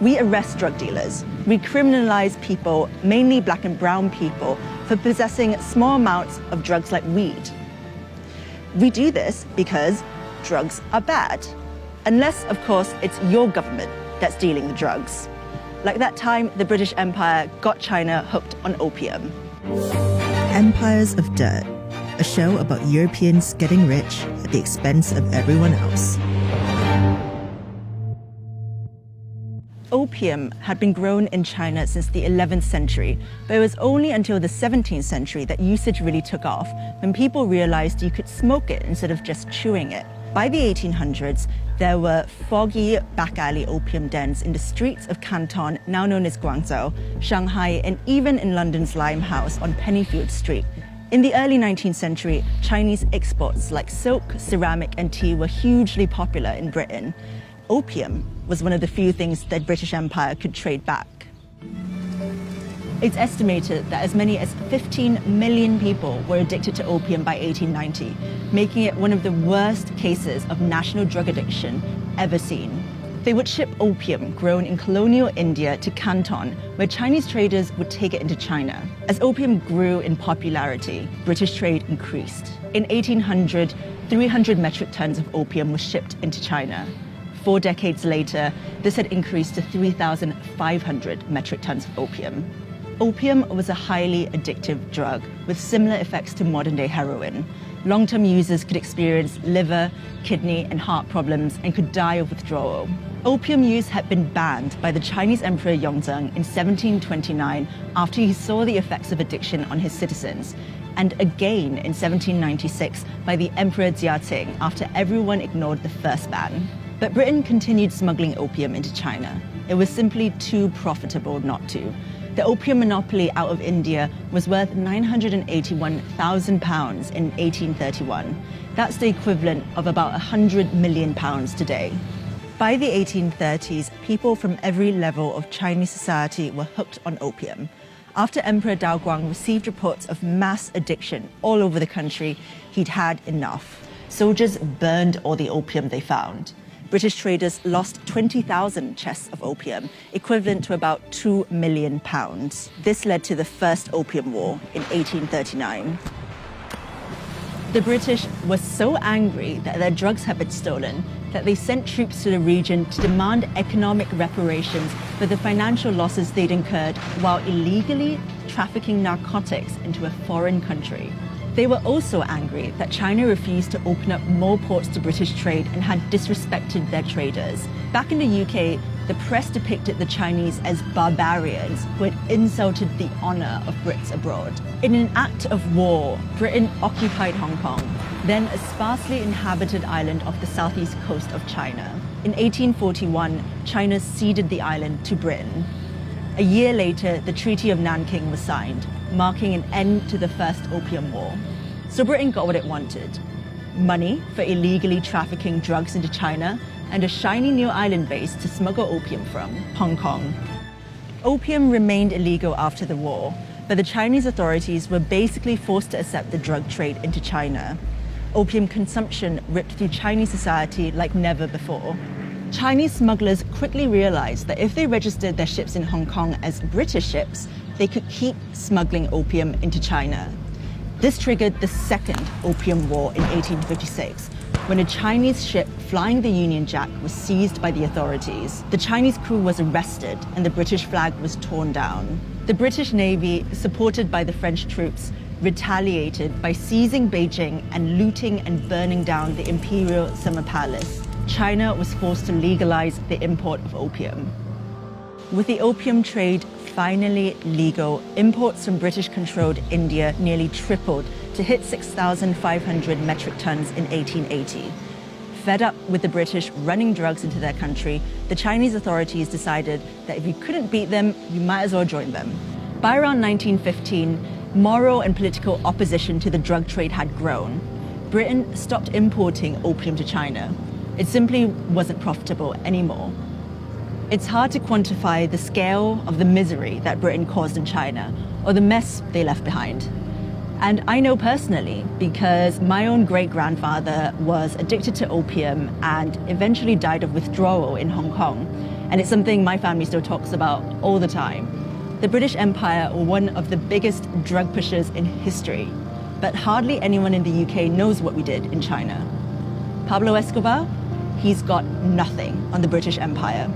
We arrest drug dealers. We criminalize people, mainly black and brown people, for possessing small amounts of drugs like weed. We do this because drugs are bad. Unless, of course, it's your government that's dealing the drugs. Like that time, the British Empire got China hooked on opium. Empires of Dirt, a show about Europeans getting rich at the expense of everyone else. Opium had been grown in China since the 11th century, but it was only until the 17th century that usage really took off, when people realized you could smoke it instead of just chewing it. By the 1800s, there were foggy back-alley opium dens in the streets of Canton, now known as Guangzhou, Shanghai, and even in London's Limehouse on Pennyfield Street. In the early 19th century, Chinese exports like silk, ceramic, and tea were hugely popular in Britain. Opium was one of the few things the British Empire could trade back. It's estimated that as many as 15 million people were addicted to opium by 1890, making it one of the worst cases of national drug addiction ever seen. They would ship opium grown in colonial India to Canton, where Chinese traders would take it into China. As opium grew in popularity, British trade increased. In 1800, 300 metric tons of opium was shipped into China. 4 decades later, this had increased to 3,500 metric tons of opium. Opium was a highly addictive drug with similar effects to modern-day heroin. Long-term users could experience liver, kidney, and heart problems and could die of withdrawal. Opium use had been banned by the Chinese Emperor Yongzheng in 1729 after he saw the effects of addiction on his citizens, and again in 1796 by the Emperor Jiaqing after everyone ignored the first ban. But Britain continued smuggling opium into China. It was simply too profitable not to. The opium monopoly out of India was worth £981,000 in 1831. That's the equivalent of about £100 million today. By the 1830s, people from every level of Chinese society were hooked on opium. After Emperor Daoguang received reports of mass addiction all over the country, he'd had enough. Soldiers burned all the opium they found. British traders lost 20,000 chests of opium, equivalent to about £2 million. This led to the First Opium War in 1839. The British were so angry that their drugs had been stolen that they sent troops to the region to demand economic reparations for the financial losses they'd incurred while illegally trafficking narcotics into a foreign country. They were also angry that China refused to open up more ports to British trade and had disrespected their traders. Back in the UK, the press depicted the Chinese as barbarians who had insulted the honor of Brits abroad. In an act of war, Britain occupied Hong Kong, then a sparsely inhabited island off the southeast coast of China. In 1841, China ceded the island to Britain. A year later, the Treaty of Nanking was signed, marking an end to the First Opium War. So Britain got what it wanted: money for illegally trafficking drugs into China and a shiny new island base to smuggle opium from, Hong Kong. Opium remained illegal after the war, but the Chinese authorities were basically forced to accept the drug trade into China. Opium consumption ripped through Chinese society like never before. Chinese smugglers quickly realized that if they registered their ships in Hong Kong as British ships, they could keep smuggling opium into China. This triggered the Second Opium War in 1856, when a Chinese ship flying the Union Jack was seized by the authorities. The Chinese crew was arrested and the British flag was torn down. The British Navy, supported by the French troops, retaliated by seizing Beijing and looting and burning down the Imperial Summer Palace. China was forced to legalize the import of opium. With the opium trade finally legal, imports from British-controlled India nearly tripled to hit 6,500 metric tons in 1880. Fed up with the British running drugs into their country, the Chinese authorities decided that if you couldn't beat them, you might as well join them. By around 1915, moral and political opposition to the drug trade had grown. Britain stopped importing opium to China. It simply wasn't profitable anymore. It's hard to quantify the scale of the misery that Britain caused in China, or the mess they left behind. And I know personally because my own great-grandfather was addicted to opium and eventually died of withdrawal in Hong Kong. and it's something my family still talks about all the time. The British Empire were one of the biggest drug pushers in history, but hardly anyone in the UK knows what we did in China. Pablo Escobar, he's got nothing on the British Empire.